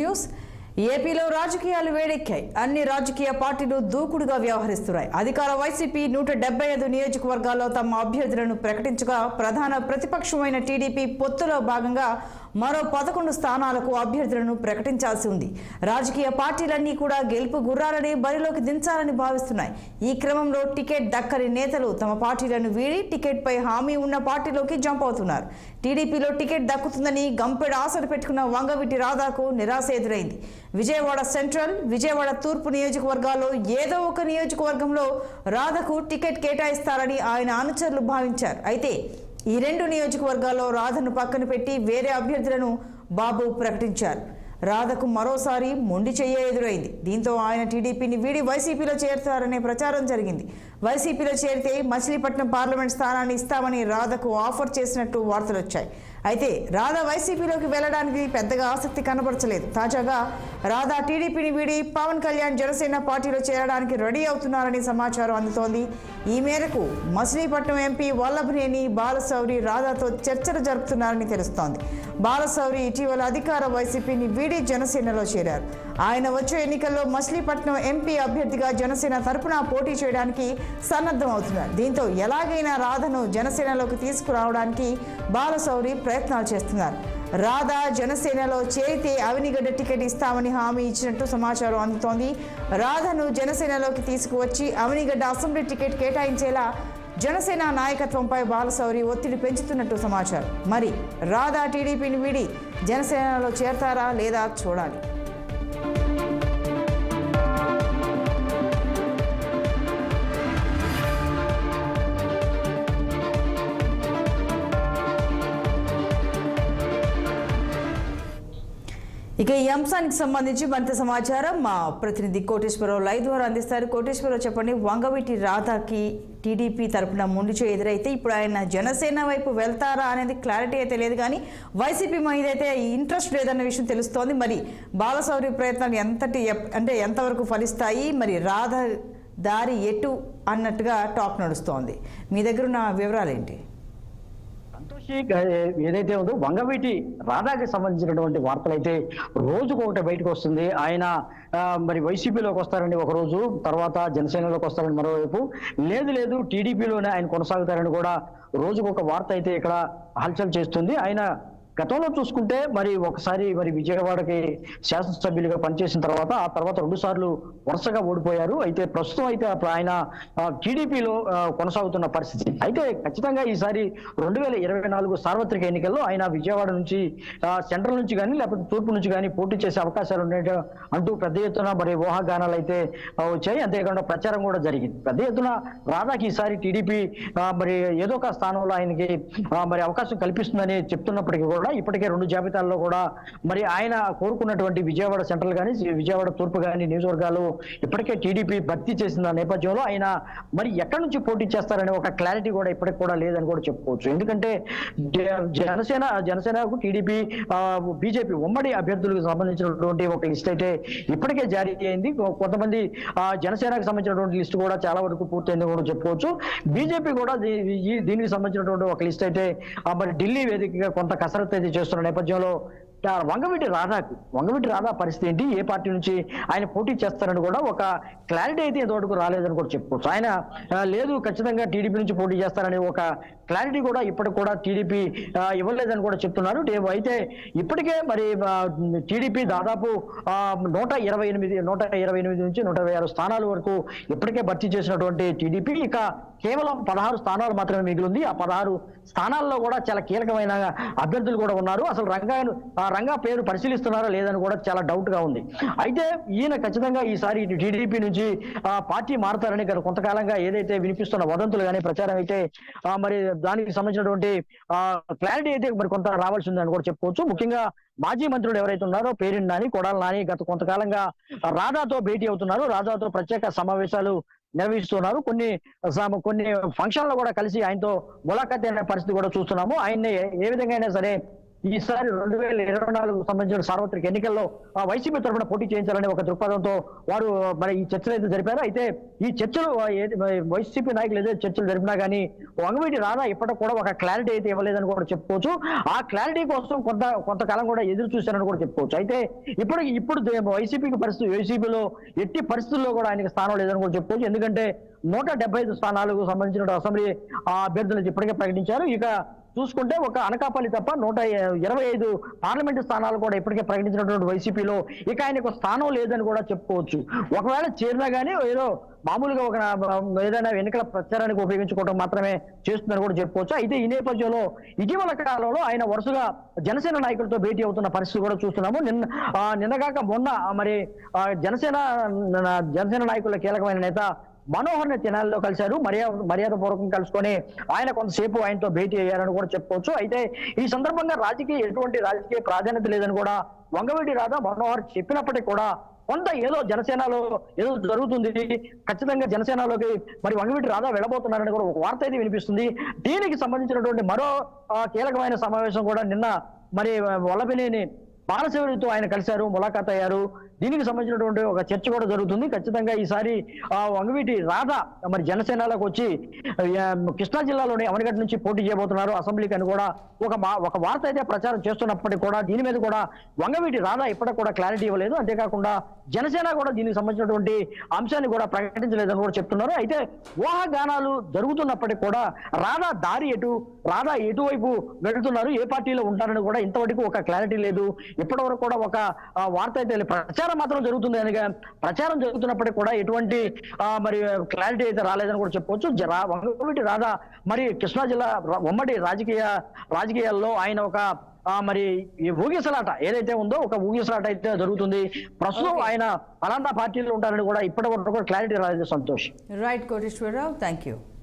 News ఏపీలో రాజకీయాలు వేడెక్కాయి. అన్ని రాజకీయ పార్టీలు దూకుడుగా వ్యవహరిస్తున్నాయి. అధికార వైసీపీ 175 నియోజకవర్గాల్లో తమ అభ్యర్థులను ప్రకటించగా ప్రధాన ప్రతిపక్షమైన టీడీపీ పొత్తులో భాగంగా మరో 11 స్థానాలకు అభ్యర్థులను ప్రకటించాల్సి ఉంది. రాజకీయ పార్టీలన్నీ కూడా గెలుపు గుర్రాలని బరిలోకి దించాలని భావిస్తున్నాయి. ఈ క్రమంలో టికెట్ దక్కని నేతలు తమ పార్టీలను వీడి టికెట్పై హామీ ఉన్న పార్టీలోకి జంప్ అవుతున్నారు. టీడీపీలో టికెట్ దక్కుతుందని గంపెడు ఆశలు పెట్టుకున్న వంగవీటి రాధాకు నిరాశ ఎదురైంది. విజయవాడ సెంట్రల్, విజయవాడ తూర్పు నియోజకవర్గాల్లో ఏదో ఒక నియోజకవర్గంలో రాధకు టికెట్ కేటాయిస్తారని ఆయన అనుచరులు భావించారు. అయితే ఈ 2 నియోజకవర్గాల్లో రాధను పక్కన పెట్టి వేరే అభ్యర్థులను బాబు ప్రకటించారు. రాధకు మరోసారి మొండి చెయ్య ఎదురైంది. దీంతో ఆయన టీడీపీని వీడి వైసీపీలో చేరుతారనే ప్రచారం జరిగింది. వైసీపీలో చేరితే మచిలీపట్నం పార్లమెంట్ స్థానాన్ని ఇస్తామని రాధకు ఆఫర్ చేసినట్టు వార్తలు వచ్చాయి. అయితే రాధ వైసీపీలోకి వెళ్లడానికి పెద్దగా ఆసక్తి కనబరచలేదు. తాజాగా రాధ టీడీపీని వీడి పవన్ కళ్యాణ్ జనసేన పార్టీలో చేరడానికి రెడీ అవుతున్నారని సమాచారం అందుతోంది. ఈ మేరకు మచిలీపట్నం ఎంపీ వల్లభనేని బాలశౌరి రాధతో చర్చలు జరుపుతున్నారని తెలుస్తోంది. బాలశౌరి ఇటీవల అధికార వైసీపీని వీడి జనసేనలో చేరారు. ఆయన వచ్చే ఎన్నికల్లో మచిలీపట్నం ఎంపీ అభ్యర్థిగా జనసేన తరపున పోటీ చేయడానికి సన్నద్ధం అవుతున్నారు. దీంతో ఎలాగైనా రాధను జనసేనలోకి తీసుకురావడానికి బాలశౌరి ప్రయత్నాలు చేస్తున్నారు. రాధ జనసేనలో చేరితే అవినిగడ్డ టికెట్ ఇస్తామని హామీ ఇచ్చినట్టు సమాచారం అందుతోంది. రాధను జనసేనలోకి తీసుకువచ్చి అవినిగడ్డ అసెంబ్లీ టికెట్ కేటాయించేలా జనసేన నాయకత్వంపై బాలశౌరి ఒత్తిడి పెంచుతున్నట్టు సమాచారం. మరి రాధ టీడీపీని వీడి జనసేనలో చేరతారా లేదా చూడాలి. ఇక ఈ అంశానికి సంబంధించి మరింత సమాచారం మా ప్రతినిధి కోటేశ్వరరావు లైవ్ ద్వారా అందిస్తారు. కోటేశ్వరరావు, చెప్పండి, వంగవీటి రాధాకి టీడీపీ తరపున ముందుచే ఎదురైతే ఇప్పుడు ఆయన జనసేన వైపు వెళ్తారా అనేది క్లారిటీ అయితే లేదు, కానీ వైసీపీ మీద అయితే ఇంట్రెస్ట్ లేదన్న విషయం తెలుస్తోంది. మరి బాలశౌరి ప్రయత్నాలు ఎంతవరకు ఫలిస్తాయి, మరి రాధ దారి ఎటు అన్నట్టుగా టాక్ నడుస్తోంది. మీ దగ్గర ఉన్న వివరాలు ఏంటి? సంతోషి ఏదైతే ఉందో వంగవీటి రాధాకి సంబంధించినటువంటి వార్తలు అయితే రోజుకు ఒకటి బయటకు వస్తుంది. ఆయన మరి వైసీపీలోకి వస్తారని ఒక రోజు, తర్వాత జనసేనలోకి వస్తారని మరోవైపు, లేదు టీడీపీలోనే ఆయన కొనసాగుతారని కూడా రోజుకు ఒక వార్త అయితే ఇక్కడ హల్చల్ చేస్తుంది. ఆయన గతంలో చూసుకుంటే మరి ఒకసారి మరి విజయవాడకి శాసనసభ్యులుగా పనిచేసిన తర్వాత ఆ తర్వాత 2 సార్లు వరుసగా ఓడిపోయారు. అయితే ప్రస్తుతం అయితే ఆయన టీడీపీలో కొనసాగుతున్న పరిస్థితి. అయితే ఖచ్చితంగా ఈసారి 2024 సార్వత్రిక ఎన్నికల్లో ఆయన విజయవాడ నుంచి సెంట్రల్ నుంచి కానీ లేకపోతే తూర్పు నుంచి కానీ పోటీ చేసే అవకాశాలు ఉన్నాయి అంటూ పెద్ద ఎత్తున మరి ఊహాగానాలు అయితే వచ్చాయి. అంతేకాకుండా ప్రచారం కూడా జరిగింది. పెద్ద ఎత్తున రాధాకి ఈసారి టీడీపీ మరి ఏదో ఒక స్థానంలో ఆయనకి మరి అవకాశం కల్పిస్తుందని చెప్తున్నప్పటికీ కూడా ఇప్పటికే 2 జాబితాల్లో కూడా మరి ఆయన కోరుకున్నటువంటి విజయవాడ సెంట్రల్ కానీ విజయవాడ తూర్పు కానీ నియోజకవర్గాలు ఇప్పటికే టీడీపీ భర్తీ చేసిన నేపథ్యంలో ఆయన మరి ఎక్కడి నుంచి పోటీ చేస్తారనే ఒక క్లారిటీ కూడా ఇప్పటికి కూడా లేదని కూడా చెప్పుకోవచ్చు. ఎందుకంటే జనసేనకు టీడీపీ బీజేపీ ఉమ్మడి అభ్యర్థులకు సంబంధించినటువంటి ఒక లిస్ట్ అయితే ఇప్పటికే జారీ అయింది. కొంతమంది జనసేనకు సంబంధించినటువంటి లిస్ట్ కూడా చాలా వరకు పూర్తయింది కూడా చెప్పుకోవచ్చు. బీజేపీ కూడా దీనికి సంబంధించినటువంటి ఒక లిస్ట్ అయితే మరి ఢిల్లీ వేదికగా కొంత కసరత్తు అయితే చేస్తున్న నేపథ్యంలో వంగవీటి రాధా పరిస్థితి ఏంటి, ఏ పార్టీ నుంచి ఆయన పోటీ చేస్తారని కూడా ఒక క్లారిటీ అయితే ఇంతవరకు రాలేదని కూడా చెప్పుకోవచ్చు. ఆయన లేదు ఖచ్చితంగా టీడీపీ నుంచి పోటీ చేస్తారని ఒక క్లారిటీ కూడా ఇప్పటికి కూడా టీడీపీ ఇవ్వలేదని కూడా చెప్తున్నారు. అయితే ఇప్పటికే మరి టీడీపీ దాదాపు 128 నుంచి 126 స్థానాల వరకు ఇప్పటికే భర్తీ చేసినటువంటి టీడీపీ ఇక కేవలం 16 స్థానాలు మాత్రమే మిగిలింది. ఆ 16 స్థానాల్లో కూడా చాలా కీలకమైన అభ్యర్థులు కూడా ఉన్నారు. అసలు రంగా పేరు పరిశీలిస్తున్నారా లేదని కూడా చాలా డౌట్ గా ఉంది. అయితే ఈయన ఖచ్చితంగా ఈసారి టీడీపీ నుంచి పార్టీ మారుతారని కొంతకాలంగా ఏదైతే వినిపిస్తున్న వదంతులు కానీ ప్రచారం అయితే మరి దానికి సంబంధించినటువంటి క్లారిటీ అయితే మరి కొంత రావాల్సి ఉందని కూడా చెప్పుకోవచ్చు. ముఖ్యంగా మాజీ మంత్రులు ఎవరైతే ఉన్నారో పేరిని నాని, కొడాలి నాని గత కొంతకాలంగా రాధాతో భేటీ అవుతున్నారు. రాధాతో ప్రత్యేక సమావేశాలు నిర్వహిస్తున్నారు. కొన్ని ఫంక్షన్లు కూడా కలిసి ఆయనతో ములాఖాత్ అయిన పరిస్థితి కూడా చూస్తున్నాము. ఆయన్ని ఏ విధంగా అయినా సరే ఈసారి 2024 సంబంధించిన సార్వత్రిక ఎన్నికల్లో వైసీపీ తరఫున పోటీ చేయించాలనే ఒక దృక్పథంతో వారు మరి ఈ చర్చలు అయితే జరిపారు. అయితే ఈ చర్చలు వైసీపీ నాయకులు ఏదైతే చర్చలు జరిపినా కానీ వంగవీటి రాధా ఇప్పటికి కూడా ఒక క్లారిటీ అయితే ఇవ్వలేదని కూడా చెప్పుకోవచ్చు. ఆ క్లారిటీ కోసం కొంతకాలం కూడా ఎదురు చూశారని కూడా చెప్పుకోవచ్చు. అయితే ఇప్పుడు వైసీపీలో ఎట్టి పరిస్థితుల్లో కూడా ఆయనకి స్థానం లేదని కూడా చెప్పుకోవచ్చు. ఎందుకంటే 175 స్థానాలకు సంబంధించిన అసెంబ్లీ అభ్యర్థులు ఇప్పటికే ప్రకటించారు. ఇక చూసుకుంటే ఒక అనకాపల్లి తప్ప 125 పార్లమెంటు స్థానాలు కూడా ఇప్పటికే ప్రకటించినటువంటి వైసీపీలో ఇక ఆయనకు స్థానం లేదని కూడా చెప్పుకోవచ్చు. ఒకవేళ చేరినా కానీ ఏదో మామూలుగా ఒక ఏదైనా ఎన్నికల ప్రచారానికి ఉపయోగించుకోవడం మాత్రమే చేస్తుందని కూడా చెప్పుకోవచ్చు. అయితే ఈ నేపథ్యంలో ఇటీవల కాలంలో ఆయన వరుసగా జనసేన నాయకులతో భేటీ అవుతున్న పరిస్థితి కూడా చూస్తున్నాము. నిన్నగాక మొన్న మరి జనసేన నాయకుల కీలకమైన నేత మనోహర్ ని తెనాలిలో కలిశారు. మర్యాదపూర్వకం కలుసుకొని ఆయన కొంతసేపు ఆయనతో భేటీ అయ్యారని కూడా చెప్పుకోవచ్చు. అయితే ఈ సందర్భంగా ఎటువంటి రాజకీయ ప్రాధాన్యత లేదని కూడా వంగవీటి రాధా మనోహర్ చెప్పినప్పటికీ కూడా కొంత ఏదో జనసేనలో ఏదో జరుగుతుంది, ఖచ్చితంగా జనసేనలోకి మరి వంగవీటి రాధా వెళ్ళబోతున్నారని కూడా ఒక వార్త అయితే వినిపిస్తుంది. దీనికి సంబంధించినటువంటి మరో కీలకమైన సమావేశం కూడా నిన్న మరి వల్లభనేని బాలశివరితో ఆయన కలిశారు, ములాఖాత్ అయ్యారు. దీనికి సంబంధించినటువంటి ఒక చర్చ కూడా జరుగుతుంది. ఖచ్చితంగా ఈసారి వంగవీటి రాధా మరి జనసేనలోకి వచ్చి కృష్ణా జిల్లాలోని అవనిగడ్డ నుంచి పోటీ చేయబోతున్నారు అసెంబ్లీకి అని కూడా ఒక వార్త అయితే ప్రచారం చేస్తున్నప్పటికీ కూడా దీని మీద కూడా వంగవీటి రాధా ఇప్పటికి కూడా క్లారిటీ ఇవ్వలేదు. అంతేకాకుండా జనసేన కూడా దీనికి సంబంధించినటువంటి అంశాన్ని కూడా ప్రకటించలేదని కూడా చెప్తున్నారు. అయితే ఊహాగానాలు జరుగుతున్నప్పటికీ కూడా రాధా ఎటువైపు వెళుతున్నారు, ఏ పార్టీలో ఉంటారని కూడా ఇంతవరకు ఒక క్లారిటీ లేదు. ఇప్పటివరకు కూడా ఒక వార్త అయితే ప్రచారం మాత్రం జరుగుతుంది అనగా ప్రచారం జరుగుతున్నప్పటికీ కూడా ఎటువంటి మరి క్లారిటీ అయితే రాలేదని కూడా చెప్పుకోవచ్చు. వంగవీటి రాధా మరి కృష్ణా జిల్లా ఉమ్మడి రాజకీయాల్లో ఆయన ఒక మరి ఈ ఊగిసలాట ఏదైతే ఉందో ఒక ఊగిసలాట అయితే జరుగుతుంది. ప్రస్తుతం ఆయన అలాంటి పార్టీలో ఉంటారని కూడా ఇప్పటి వరకు క్లారిటీ రాలేదు. Santosh. Right Koteswararao, thank you.